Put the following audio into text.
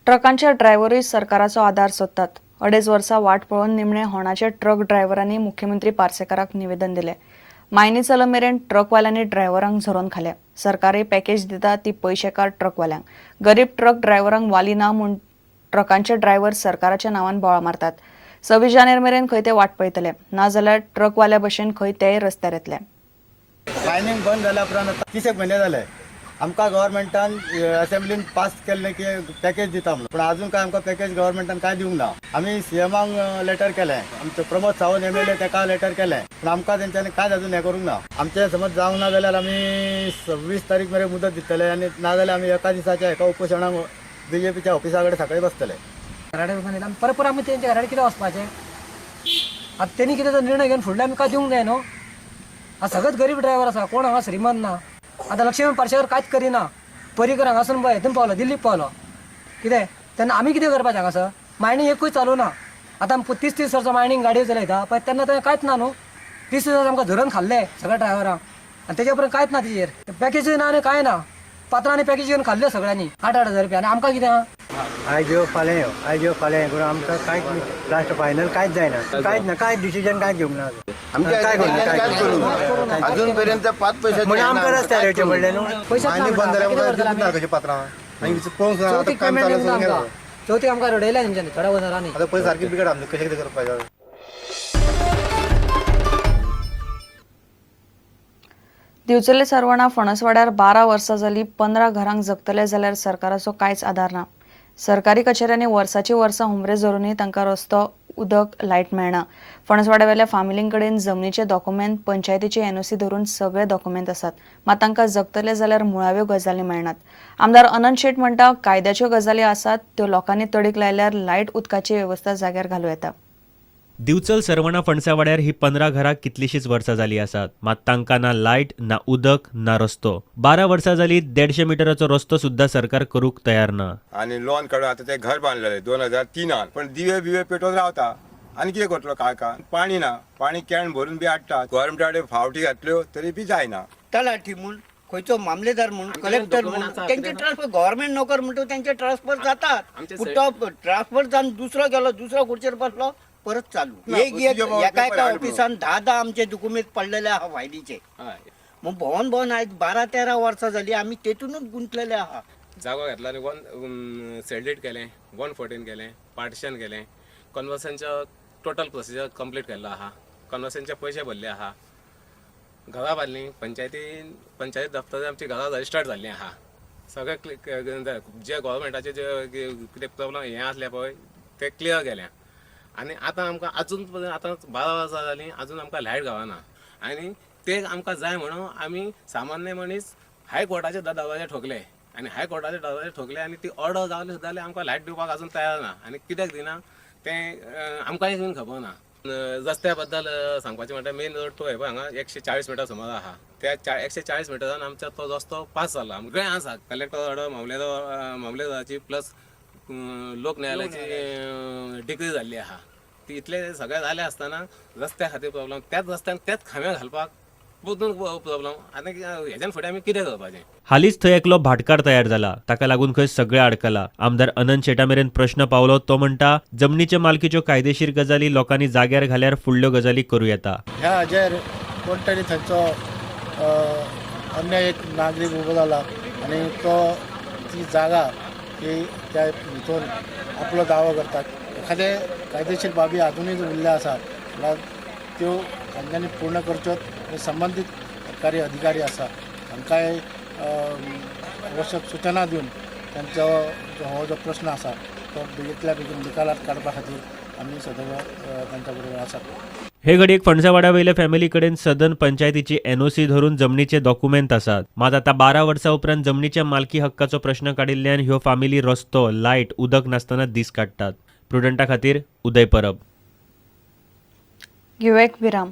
ट्रकांचे ड्रायव्हरही सरकाराचो आधार सोदतात. 2.5 वर्सां वाट पळोवन निमणे होणाचे ट्रक ड्रायव्हरांनी मुख्यमंत्री पार्सेकाराक निवेदन दिले. मायनी चल मेरेन ट्रकवाल्यांनी ड्रायव्हरांक झरोवन खाल्या. सरकारय पॅकेज दिता ती पयशेकार ट्रकवाल्यांक. गरीब ट्रक ड्रायव्हरांक वाली ना म्हूण ट्रकांचे ड्रायव्हर सरकाराच्या नांवान बोळा मारतात. 26 जानेर मेरेन खंय ते वाट पळयतले, नाजाल्यार ट्रकवाल्या भशेन खंय तेय रस्त्यार येतले. मायनिंग बंद झाल्या उपरांत 30 महिने झाले. आमकां गव्हर्मेंटान असेंब्लीन पास केल्लें की पॅकेज दिता म्हणून, पण अजून काय आमकां पॅकेज गव्हर्मेंटान काय दिवंक ना. आमी सीएमाक लेटर केलें, आमचे प्रमोद सावंत MLA तेका लेटर केलें, पण आमकां तेंच्यांनी कांयच अजून हें करूंक ना. आमचें समज जावंक ना जाल्यार आमी 26 तारीख मेरेन मुदत दितले, आनी नाजाल्यार आमी एका दिसाच्या एका उपोशणाक BJPच्या ऑफिसा कडेन सकाळी बसतले. घराडे परपर आमी तेंच्या घराडे कितें वचपाचें? आतां तेणी कितें तो निर्णय घेवन फुडले आमी काय दिवंक जाय न्हू. आतां सगळेच गरीब ड्रायव्हर आसा, कोण हांगा श्रीमंत ना. आतां लक्ष्मी पार्सेकर कांयच करिना. पर्रीकर हांगासून पळय हितून पावलो, दिल्लीक पावलो. कितें तेन्ना आमी कितें करपाचें हांगासर? मायनींग एकूय चालू ना. आतां 30 वर्सां मायनींग गाडयो चलयता पळय, तेन्ना तें कांयच ना न्हू. 30 वर्सां आमकां धरून खाल्ले सगळ्या ड्रायव्हरांक, आनी तेच्या उपरांत कांयच ना तेजेर. पॅकेजूय ना आनी कांय ना. पात्रांनी पॅकेज घेवन खाल्ल्यो सगळ्यांनी 8,000 रुपया, आनी आमकां कितें? आयज येवं फाल्यां येवं, आयज येवं फाल्यां हें करून आमकां कांयच लास्ट फायनल कांयच जायना. कांयच ना, कांयच डिसिजन कांयच घेवंक ना. काय करूं अजून पर्यंत 5 पैसे म्हणजे आमकां रस्त्यार येवचें पडलें न्हू. मायनिंग बंद जाल्यार कशें पात्रां आनी पळोवंक जाय. चवथीक पेमेंट दिवंक ना आमकां. चवथीक आमकां रडयल्या तेंच्यांनी थोड्या वरांनी. आतां पळय सारकी बिगड आमचे कशें कितें करपाचें. दिवचले सरवणा फणसवाड्यार 12 वर्सां जाली. 15 घरांक जगतले जाल्यार सरकाराचो कांयच आधार ना. सरकारी कचेऱ्यांनी वर्सांची वर्सां हुमरे धरूनय तांकां रस्तो, उदक, लायट मेळना. फणसवाड्यावेल्या फामिलीं कडेन जमनीचे डॉक्युमेंट, पंचायतीचे NOC धरून सगळे डॉक्युमेंट आसात, मात तांकां जगतले जाल्यार मुळाव्यो गजाली मेळनात. आमदार अनंत शेट म्हणटा, कायद्याच्यो गजाली आसात त्यो लोकांनी तडीक लायल्यार लायट, उदकाची वेवस्था जाग्यार घालूं येता. दिवचल सरवणा फणसावाड्यार ही 15 घरां कितलीशीच वर्सां जाली आसात, मात तांकां ना लायट, ना उदक, ना रस्तो. 12 वर्सां जाली 150 मिटराचो रस्तो सुद्धा सरकार करूंक तयार ना. आणि लोन काढून आता ते घर बांधलेले 2003 पण दिवे बिवे पेटोवन रावता. आनी कितें करतलो काका? पाणी ना, पाणी कॅन भरून बी हाडटात. गव्हर्मेंटाकडे फावटी घातल्यो तरी बी जायना. तलाठी म्हूण खंयचो मामलेदार म्हूण कलेक्टर म्हूण तेंचे ट्रान्सफर गव्हर्मेंट नोकर म्हणटा तेंचे ट्रान्सफर जातात. तो ट्रान्सफर जावन दुसरो गेलो, दुसरो खुर्चेर बसलो, परत चालू. एका एका ऑफिसान 10 आमचे डॉक्युमेंट पडलेले आहा फायलीचे. मग भोवन आयज 12-13 वर्सां जाली आमी तेतूनच गुंतलेले आहा. जागो घेतला आनी 1 सेडेट केलें, 114 केलें, पार्टिशन केलें. कन्वर्सनचो टोटल प्रोसिजर कंप्लीट केल्लो आहा. कन्वर्सनचे पयशे भरले आहा. घरां बांदलीं, पंचायत दफ्तर आमची घरां रजिस्टर्ड जाल्लीं आहा. सगळे जे गव्हर्मेंटाचे जे कितें प्रॉब्लम हें आसलें पळय ते क्लियर केल्या. आनी आतां आमकां अजून पर्यंत आतां 12 वर्सां जालीं अजून आमकां लायट गावना. आनी ते आमकां जाय म्हणून आमी सामान्य मनीस हायकोर्टाचे दरवाजे ठोकले. आनी हायकोर्टाचे दरवाजे ठोकले आनी ती ऑर्डर जावली सुद्दां जाल्यार आमकां लायट दिवपाक अजून तयार ना. आनी कित्याक दिना तें आमकांय बीन खबर ना. रस्त्या बद्दल सांगपाचें म्हणल्यार मेन रोड तो पळय हांगा 140 मिटर समज आहा. त्या 140 मिटरान आमचो तो रस्तो पास जाला. सगळें आसा. कलेक्टर ऑर्डर, मामलेदाराची प्लस लोक न्यायालयाची डिग्री जाल्ली आहा. ती इतले सगळें जालें आसतना रस्त्या खातीर प्रॉब्लम, त्याच रस्त्यान तेच खांबे घालपाक प्रॉब्लम. आनी हेज्यान फुडें आमी कितें करपाचें? हालींच थंय एकलो भाटकार तयार जाला. ताका लागून खंय सगळें अडकलां. आमदार अनंत शेटा मेरेन प्रश्न पावलो. तो म्हणटा, जमनीचे मालकीच्यो कायदेशीर गजाली लोकांनी जाग्यार घाल्यार फुडल्यो गजाली करूं येता. ह्या हाजेर कोण तरी थंयचो अन्य एक नागरीक उबो जाला आनी तो ती जागा की त्या हितून आपलो दावो करतात. एखादे कायदेशीर बाबी अजूनय उरल्या आसात जाल्यार त्यो तांच्यांनी पूर्ण करच्यो. संबंधीत सरकारी अधिकारी आसा तांकांय आवश्यक सूचना दिवन तांचो हो जो प्रश्न आसा तो बेगींतल्या बेगीन निकालात काडपा खातीर आमी सदैव तांच्या बरोबर आसात. हे घडयेक फणसावाड्या वयल्या फॅमिली कडेन सदन पंचायतीची NOC धरून जमनीचे डॉक्युमेंट आसात. मात आतां 12 वर्सां उपरांत जमनीच्या मालकी हक्काचो प्रश्न काडिल्ल्यान ह्यो फामिली रस्तो, लायट, उदक नासतना दीस काडटात. प्रुडंटा खातीर उदय परब. घेवया एक विराम.